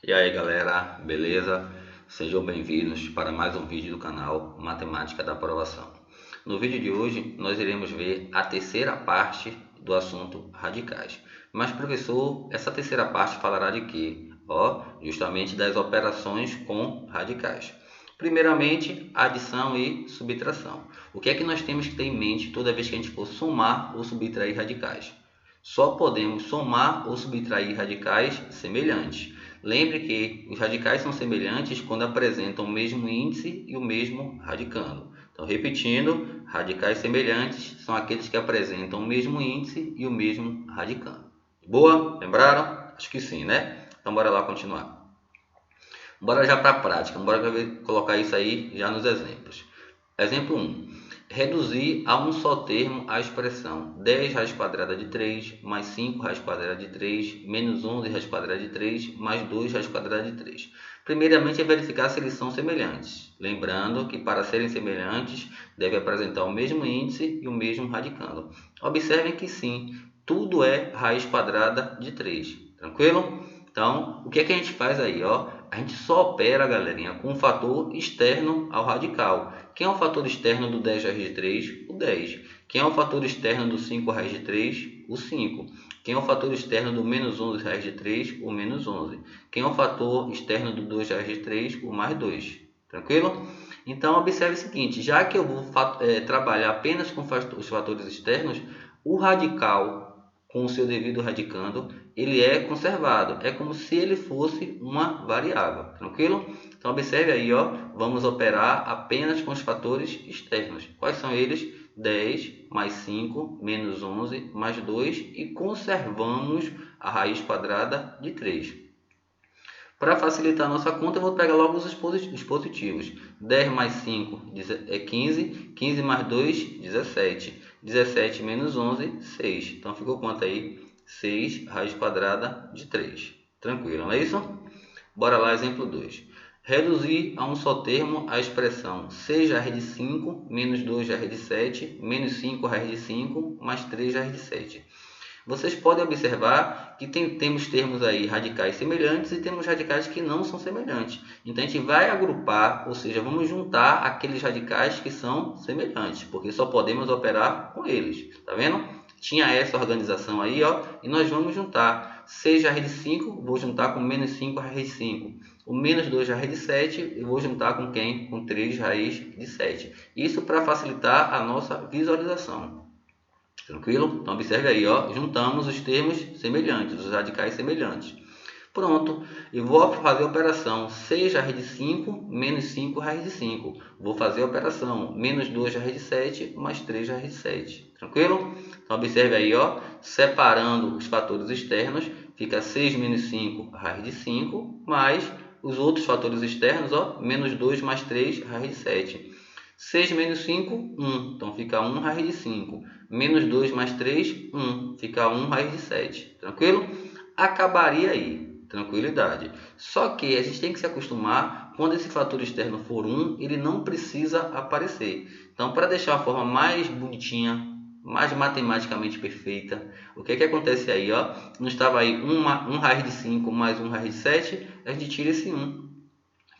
E aí galera, beleza? Sejam bem-vindos para mais um vídeo do canal Matemática da Aprovação. No vídeo de hoje nós iremos ver a terceira parte do assunto radicais. Mas professor, essa terceira parte falará de quê? Justamente das operações com radicais. Primeiramente, adição e subtração. O que é que nós temos que ter em mente toda vez que a gente for somar ou subtrair radicais? Só podemos somar ou subtrair radicais semelhantes. Lembre que os radicais são semelhantes quando apresentam o mesmo índice e o mesmo radicando. Então, repetindo, radicais semelhantes são aqueles que apresentam o mesmo índice e o mesmo radicando. Boa? Lembraram? Acho que sim, né? Então, bora lá continuar. Bora já para a prática, bora colocar isso aí já nos exemplos. Exemplo 1. Reduzir a um só termo a expressão 10 raiz quadrada de 3 mais 5 raiz quadrada de 3 menos 11 raiz quadrada de 3 mais 2 raiz quadrada de 3. Primeiramente é verificar se eles são semelhantes. Lembrando que para serem semelhantes deve apresentar o mesmo índice e o mesmo radicando. Observem que sim, tudo é raiz quadrada de 3. Tranquilo? Então, o que é que a gente faz aí? A gente só opera, galerinha, com um fator externo ao radical. Quem é o fator externo do 10 raiz de 3? O 10. Quem é o fator externo do 5 raiz de 3? O 5. Quem é o fator externo do menos 11 raiz de 3? O menos 11. Quem é o fator externo do 2 raiz de 3? O mais 2. Tranquilo? Então, observe o seguinte, já que eu vou trabalhar apenas com os fatores externos, o radical com o seu devido radicando, ele é conservado. É como se ele fosse uma variável. Tranquilo? Então, observe aí, vamos operar apenas com os fatores externos. Quais são eles? 10 mais 5 menos 11 mais 2 e conservamos a raiz quadrada de 3. Para facilitar a nossa conta, eu vou pegar logo os positivos. 10 mais 5 é 15, 15 mais 2, 17. 17 menos 11, 6. Então, ficou quanto aí? 6 raiz quadrada de 3. Tranquilo, não é isso? Bora lá, exemplo 2. Reduzir a um só termo a expressão 6 raiz de 5 menos 2 raiz de 7 menos 5 raiz de 5 mais 3 raiz de 7. Vocês podem observar que temos termos aí radicais semelhantes e temos radicais que não são semelhantes. Então a gente vai agrupar, ou seja, vamos juntar aqueles radicais que são semelhantes, porque só podemos operar com eles. Tá vendo? Tinha essa organização aí, e nós vamos juntar 6 raiz de 5, vou juntar com menos 5 raiz de 5. O menos 2 raiz de 7, eu vou juntar com quem? Com 3 raiz de 7. Isso para facilitar a nossa visualização. Tranquilo? Então observe aí, juntamos os termos semelhantes, os radicais semelhantes. Pronto, eu vou fazer a operação 6 raiz de 5 menos 5 raiz de 5. Vou fazer a operação menos 2 raiz de 7 mais 3 raiz de 7. Tranquilo? Então observe aí, separando os fatores externos, fica 6 menos 5 raiz de 5, mais os outros fatores externos, menos 2 mais 3 raiz de 7. 6 menos 5, 1. Então fica 1 raiz de 5. Menos 2 mais 3, 1. Fica 1 raiz de 7. Tranquilo? Acabaria aí. Tranquilidade. Só que a gente tem que se acostumar, quando esse fator externo for 1, ele não precisa aparecer. Então, para deixar a forma mais bonitinha, mais matematicamente perfeita, o que é que acontece aí? Não estava aí 1 raiz de 5 mais 1 raiz de 7, a gente tira esse 1.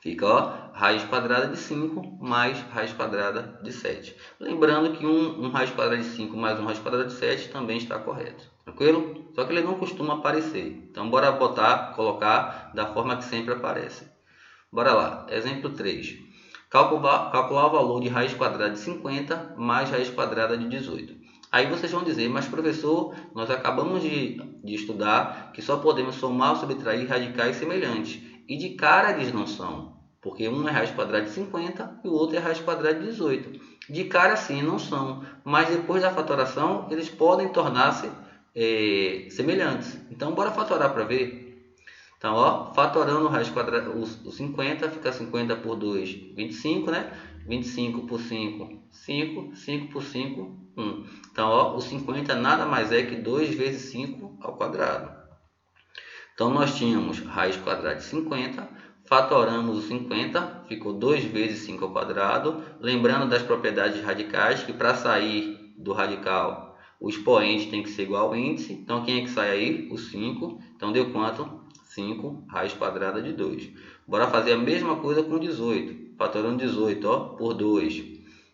Fica, raiz quadrada de 5 mais raiz quadrada de 7. Lembrando que 1 raiz quadrada de 5 mais 1 raiz quadrada de 7 também está correto. Tranquilo? Só que ele não costuma aparecer. Então, bora colocar da forma que sempre aparece. Bora lá. Exemplo 3. Calcular o valor de raiz quadrada de 50 mais raiz quadrada de 18. Aí vocês vão dizer, mas professor, nós acabamos de estudar que só podemos somar ou subtrair radicais semelhantes. E de cara eles não são, porque um é raiz quadrada de 50 e o outro é raiz quadrada de 18. De cara sim, não são, mas depois da fatoração eles podem tornar-se semelhantes. Então bora fatorar para ver. Então, fatorando raiz quadrada, o 50 fica 50 por 2, 25, né? 25 por 5, 5, 5 por 5, 1. Então, o 50 nada mais é que 2 vezes 5 ao quadrado. Então, nós tínhamos raiz quadrada de 50, fatoramos o 50, ficou 2 vezes 5 ao quadrado. Lembrando das propriedades radicais, que para sair do radical, o expoente tem que ser igual ao índice. Então, quem é que sai aí? O 5. Então, deu quanto? 5 raiz quadrada de 2. Bora fazer a mesma coisa com 18. Fatorando 18, ó, por 2,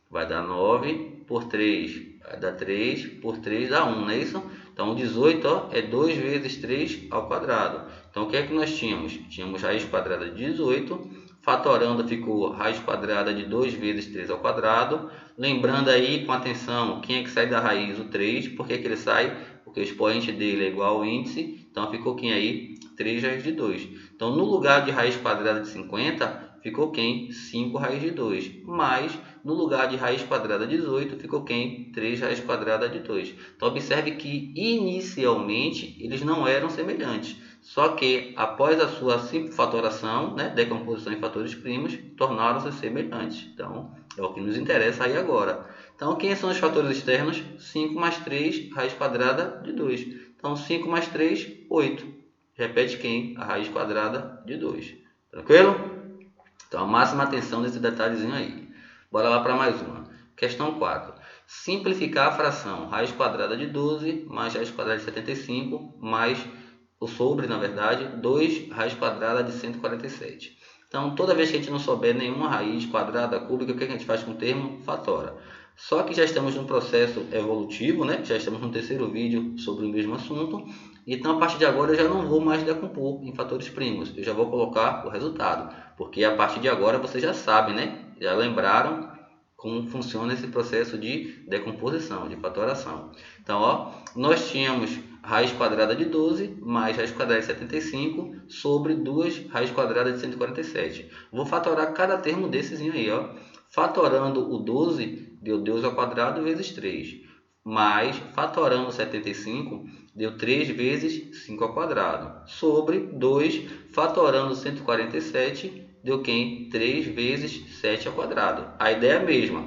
vai dar 9, por 3, vai dar 3, por 3 dá 1, não é isso? Então, 18, ó, é 2 vezes 3 ao quadrado. Então, o que é que nós tínhamos? Tínhamos raiz quadrada de 18, fatorando ficou raiz quadrada de 2 vezes 3 ao quadrado. Lembrando aí, com atenção, quem é que sai da raiz? O 3. Por que ele sai? Porque o expoente dele é igual ao índice. Então, ficou quem aí? 3 raiz de 2. Então, no lugar de raiz quadrada de 50, ficou quem? 5 raiz de 2. Mas, no lugar de raiz quadrada de 18, ficou quem? 3 raiz quadrada de 2. Então, observe que, inicialmente, eles não eram semelhantes. Só que, após a sua simples fatoração, né, decomposição em fatores primos, tornaram-se semelhantes. Então, é o que nos interessa aí agora. Então, quem são os fatores externos? 5 mais 3, raiz quadrada de 2. Então, 5 mais 3, 8. Repete quem? A raiz quadrada de 2. Tranquilo? Então, a máxima atenção nesse detalhezinho aí. Bora lá para mais uma. Questão 4. Simplificar a fração raiz quadrada de 12 mais raiz quadrada de 75 mais o sobre, na verdade, 2 raiz quadrada de 147. Então, toda vez que a gente não souber nenhuma raiz quadrada cúbica, o que a gente faz com o termo? Fatora. Só que já estamos num processo evolutivo, né? Já estamos no terceiro vídeo sobre o mesmo assunto. Então, a partir de agora, eu já não vou mais decompor em fatores primos. Eu já vou colocar o resultado. Porque a partir de agora, vocês já sabem, né? Já lembraram como funciona esse processo de decomposição, de fatoração. Então, ó, nós tínhamos raiz quadrada de 12 mais raiz quadrada de 75 sobre 2 raiz quadrada de 147. Vou fatorar cada termo desses aí, ó. Fatorando o 12, deu 2 ao quadrado vezes 3. Mais, fatorando 75, deu 3 vezes 5 ao quadrado. Sobre 2, fatorando 147, deu quem? 3 vezes 7 ao quadrado. A ideia é a mesma.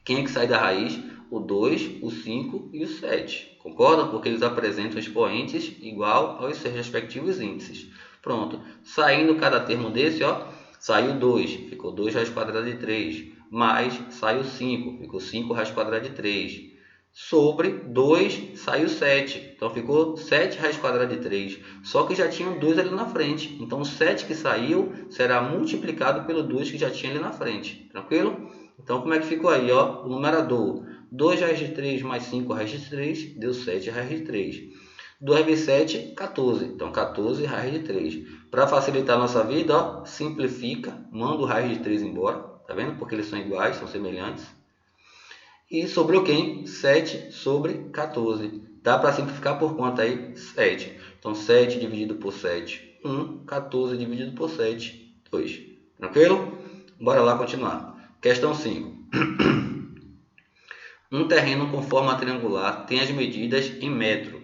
Quem é que sai da raiz? O 2, o 5 e o 7. Concordam? Porque eles apresentam expoentes igual aos seus respectivos índices. Pronto. Saindo cada termo desse, ó, saiu 2, ficou 2 raiz quadrada de 3. Mais, saiu 5, ficou 5 raiz quadrada de 3. Sobre 2 saiu 7. Então, ficou 7 raiz quadrada de 3. Só que já tinham 2 ali na frente. Então, o 7 que saiu será multiplicado pelo 2 que já tinha ali na frente. Tranquilo? Então, como é que ficou aí? Ó? O numerador. 2 raiz de 3 mais 5 raiz de 3 deu 7 raiz de 3. 2 vezes 7, 14. Então, 14 raiz de 3. Para facilitar a nossa vida, ó, simplifica. Manda o raiz de 3 embora. Tá vendo? Porque eles são iguais, são semelhantes. E sobrou quem? 7 sobre 14. Dá para simplificar por quanto aí? 7. Então, 7 dividido por 7, 1. 14 dividido por 7, 2. Tranquilo? Bora lá continuar. Questão 5. Um terreno com forma triangular tem as medidas em metro,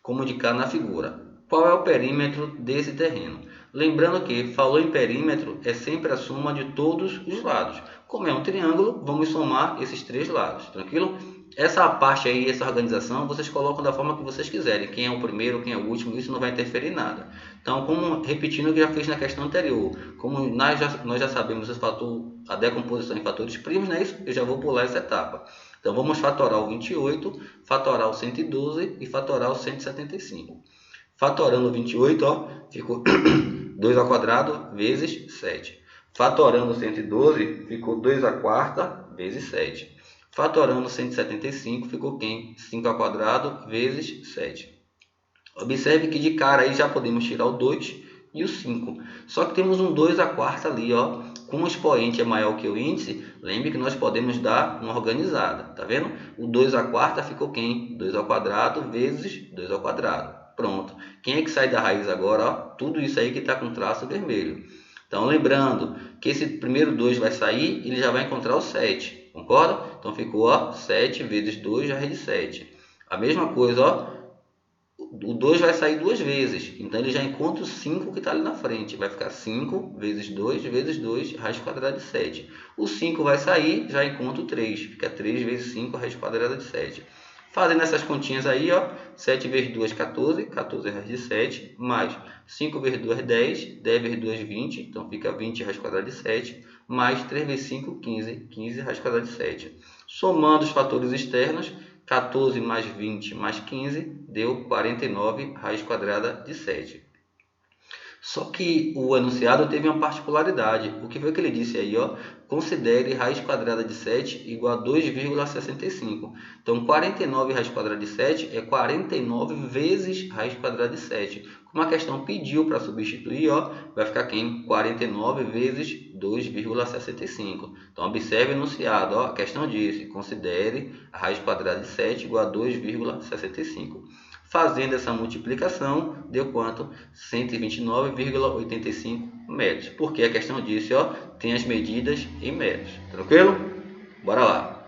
como indicado na figura. Qual é o perímetro desse terreno? Lembrando que, falou em perímetro, é sempre a soma de todos os lados. Como é um triângulo, vamos somar esses 3 lados, tranquilo? Essa parte aí, essa organização, vocês colocam da forma que vocês quiserem. Quem é o primeiro, quem é o último, isso não vai interferir em nada. Então, como repetindo o que já fiz na questão anterior, como nós já sabemos a decomposição em fatores primos, né? Isso, eu já vou pular essa etapa. Então, vamos fatorar o 28, fatorar o 112 e fatorar o 175. Fatorando o 28, ó, ficou 2 ao quadrado vezes 7. Fatorando o 112, ficou 2 à quarta vezes 7. Fatorando o 175, ficou quem? 5 ao quadrado vezes 7. Observe que de cara aí já podemos tirar o 2 e o 5. Só que temos um 2 à quarta ali, ó. Como o expoente é maior que o índice, lembre que nós podemos dar uma organizada. Tá vendo? O 2 à quarta ficou quem? 2 ao quadrado vezes 2 ao quadrado. Pronto. Quem é que sai da raiz agora? Ó, tudo isso aí que está com traço vermelho. Então, lembrando que esse primeiro 2 vai sair, ele já vai encontrar o 7. Concorda? Então, ficou, ó, 7 vezes 2 raiz de 7. A mesma coisa, ó, o 2 vai sair 2 vezes. Então, ele já encontra o 5 que está ali na frente. Vai ficar 5 vezes 2 raiz quadrada de 7. O 5 vai sair, já encontra o 3. Fica 3 vezes 5 raiz quadrada de 7. Fazendo essas continhas aí, ó, 7 vezes 2, 14, 14 raiz de 7, mais 5 vezes 2, 10, 10 vezes 2, 20, então fica 20 raiz quadrada de 7, mais 3 vezes 5, 15, 15 raiz quadrada de 7. Somando os fatores externos, 14 mais 20 mais 15 deu 49 raiz quadrada de 7. Só que o enunciado teve uma particularidade. O que foi que ele disse aí, ó? Considere raiz quadrada de 7 igual a 2,65. Então, 49 raiz quadrada de 7 é 49 vezes raiz quadrada de 7. Como a questão pediu para substituir, ó, vai ficar quem? 49 vezes 2,65. Então, observe o enunciado. Ó, a questão disse, considere a raiz quadrada de 7 igual a 2,65. Fazendo essa multiplicação, deu quanto? 129,85 metros. Porque a questão disse, ó, tem as medidas em metros. Tranquilo? Bora lá.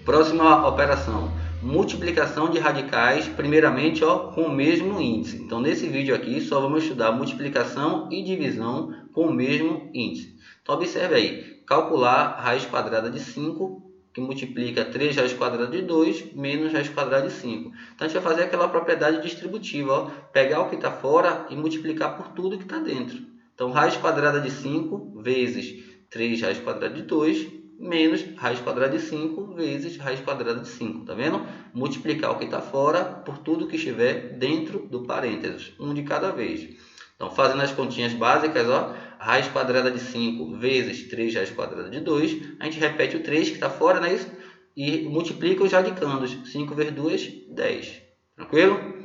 Próxima operação. Multiplicação de radicais, primeiramente, ó, com o mesmo índice. Então, nesse vídeo aqui, só vamos estudar multiplicação e divisão com o mesmo índice. Então, observe aí. Calcular raiz quadrada de 5, que multiplica 3 raiz quadrada de 2 menos raiz quadrada de 5. Então, a gente vai fazer aquela propriedade distributiva, ó, pegar o que está fora e multiplicar por tudo que está dentro. Então, raiz quadrada de 5 vezes 3 raiz quadrada de 2 menos raiz quadrada de 5 vezes raiz quadrada de 5. Tá vendo? Multiplicar o que está fora por tudo que estiver dentro do parênteses, um de cada vez. Então, fazendo as continhas básicas, ó, raiz quadrada de 5 vezes 3 raiz quadrada de 2, a gente repete o 3 que está fora, não é isso? E multiplica os radicandos. 5 vezes 2, 10. Tranquilo?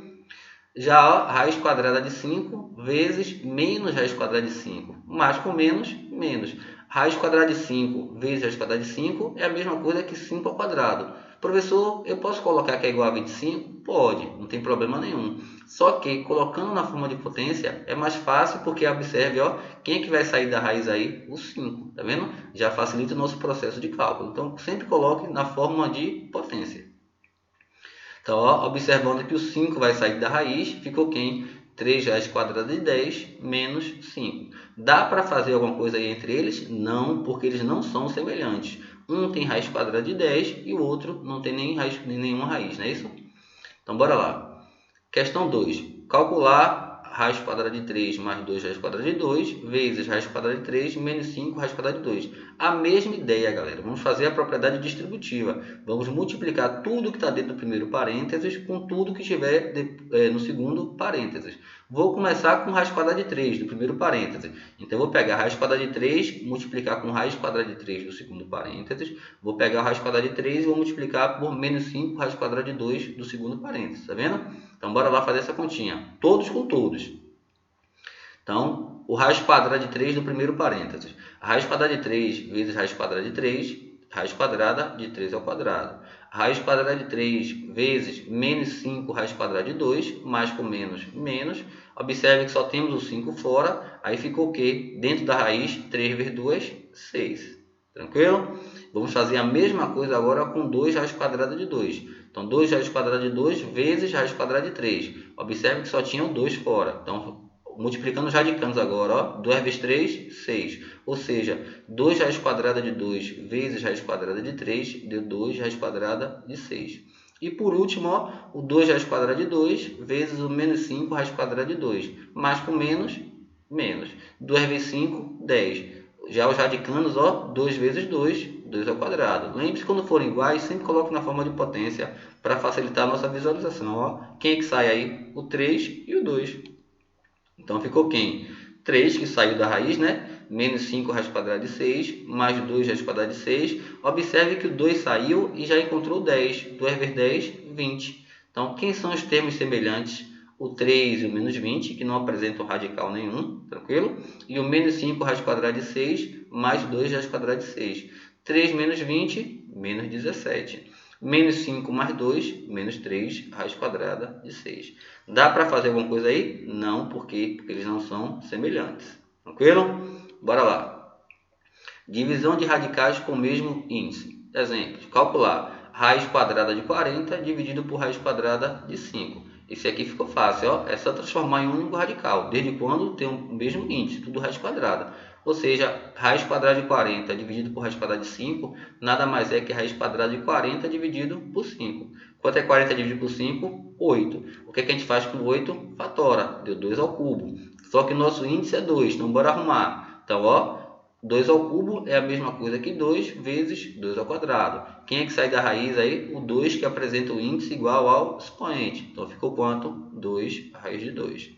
Já, ó, raiz quadrada de 5 vezes menos raiz quadrada de 5. Mais com menos, menos. Raiz quadrada de 5 vezes raiz quadrada de 5 é a mesma coisa que 5 ao quadrado. Professor, eu posso colocar que é igual a 25? Pode, não tem problema nenhum. Só que colocando na forma de potência é mais fácil porque observe, ó, quem é que vai sair da raiz aí? O 5, tá vendo? Já facilita o nosso processo de cálculo. Então, sempre coloque na forma de potência. Então, ó, observando que o 5 vai sair da raiz, ficou quem? 3 raiz quadrada de 10 menos 5. Dá para fazer alguma coisa aí entre eles? Não, porque eles não são semelhantes. Um tem raiz quadrada de 10 e o outro não tem nem nenhuma raiz, não é isso? Então, bora lá. Questão 2. Calcular raiz quadrada de 3 mais 2 raiz quadrada de 2 vezes raiz quadrada de 3 menos 5 raiz quadrada de 2. A mesma ideia, galera. Vamos fazer a propriedade distributiva. Vamos multiplicar tudo que está dentro do primeiro parênteses com tudo que estiver no segundo parênteses. Vou começar com raiz quadrada de 3 do primeiro parênteses. Então, eu vou pegar a raiz quadrada de 3, multiplicar com raiz quadrada de 3 do segundo parênteses. Vou pegar a raiz quadrada de 3 e vou multiplicar por menos 5 raiz quadrada de 2 do segundo parênteses. Tá vendo? Então, bora lá fazer essa continha. Todos com todos. Então, o raiz quadrada de 3 do primeiro parênteses. A raiz quadrada de 3 vezes raiz quadrada de 3, raiz quadrada de 3 ao quadrado. A raiz quadrada de 3 vezes menos 5 raiz quadrada de 2, mais com menos, menos. Observe que só temos o 5 fora, aí ficou o quê? Dentro da raiz, 3 vezes 2, 6. Tranquilo? Vamos fazer a mesma coisa agora com 2 raiz quadrada de 2. Então, 2 raiz quadrada de 2 vezes raiz quadrada de 3. Observe que só tinham 2 fora. Então, multiplicando os radicandos agora, ó, 2 vezes 3, 6. Ou seja, 2 raiz quadrada de 2 vezes raiz quadrada de 3 deu 2 raiz quadrada de 6. E por último, ó, o 2 raiz quadrada de 2 vezes o menos 5 raiz quadrada de 2. Mais com menos, menos. 2 vezes 5, 10. Já os radicandos, ó, 2 vezes 2, 2 ao quadrado. Lembre-se, quando forem iguais, sempre coloque na forma de potência para facilitar a nossa visualização. Ó. Quem é que sai aí? O 3 e o 2. Então, ficou quem? 3, que saiu da raiz, né? Menos 5 raiz quadrada de 6, mais 2 raiz quadrada de 6. Observe que o 2 saiu e já encontrou 10. 2 vezes 10, 20. Então, quem são os termos semelhantes? O 3 e o menos 20, que não apresentam radical nenhum, tranquilo? E o menos 5 raiz quadrada de 6, mais 2 raiz quadrada de 6. 3 menos 20, menos 17. Menos 5 mais 2, menos 3 raiz quadrada de 6. Dá para fazer alguma coisa aí? Não, por quê? Porque eles não são semelhantes. Tranquilo? Bora lá. Divisão de radicais com o mesmo índice. Exemplo, calcular raiz quadrada de 40 dividido por raiz quadrada de 5. Esse aqui ficou fácil, ó. É só transformar em um único radical. Desde quando tem o mesmo índice, tudo raiz quadrada. Ou seja, raiz quadrada de 40 dividido por raiz quadrada de 5, nada mais é que raiz quadrada de 40 dividido por 5. Quanto é 40 dividido por 5? 8. O que a gente faz com 8? Fatora. Deu 2 ao cubo. Só que o nosso índice é 2, então bora arrumar. Então, ó, 2 ao cubo é a mesma coisa que 2 vezes 2 ao quadrado. Quem é que sai da raiz aí? O 2 que apresenta o índice igual ao expoente. Então, ficou quanto? 2 raiz de 2.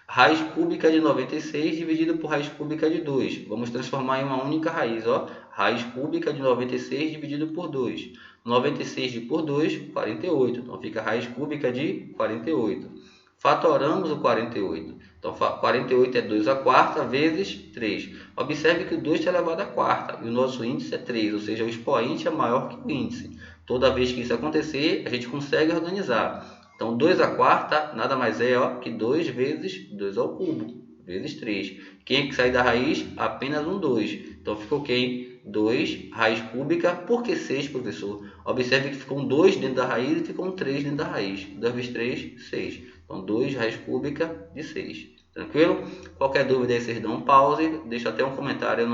Raiz cúbica de 96 dividido por raiz cúbica de 2. Vamos transformar em uma única raiz, ó. Raiz cúbica de 96 dividido por 2. 96 por 2, 48. Então fica raiz cúbica de 48. Fatoramos o 48. Então 48 é 2 a quarta vezes 3. Observe que o 2 está elevado à quarta e o nosso índice é 3, ou seja, o expoente é maior que o índice. Toda vez que isso acontecer, a gente consegue organizar. Então, 2 à quarta nada mais é que 2 vezes 2 ao cubo, vezes 3. Quem é que sai da raiz? Apenas um 2. Então, ficou quem? 2 raiz cúbica. Por que 6, professor? Observe que ficou um 2 dentro da raiz e ficou um 3 dentro da raiz. 2 vezes 3, 6. Então, 2 raiz cúbica de 6. Tranquilo? Qualquer dúvida aí, vocês dão um pause. Deixa até um comentário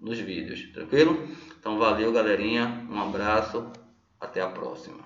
nos vídeos. Tranquilo? Então, valeu, galerinha. Um abraço. Até a próxima.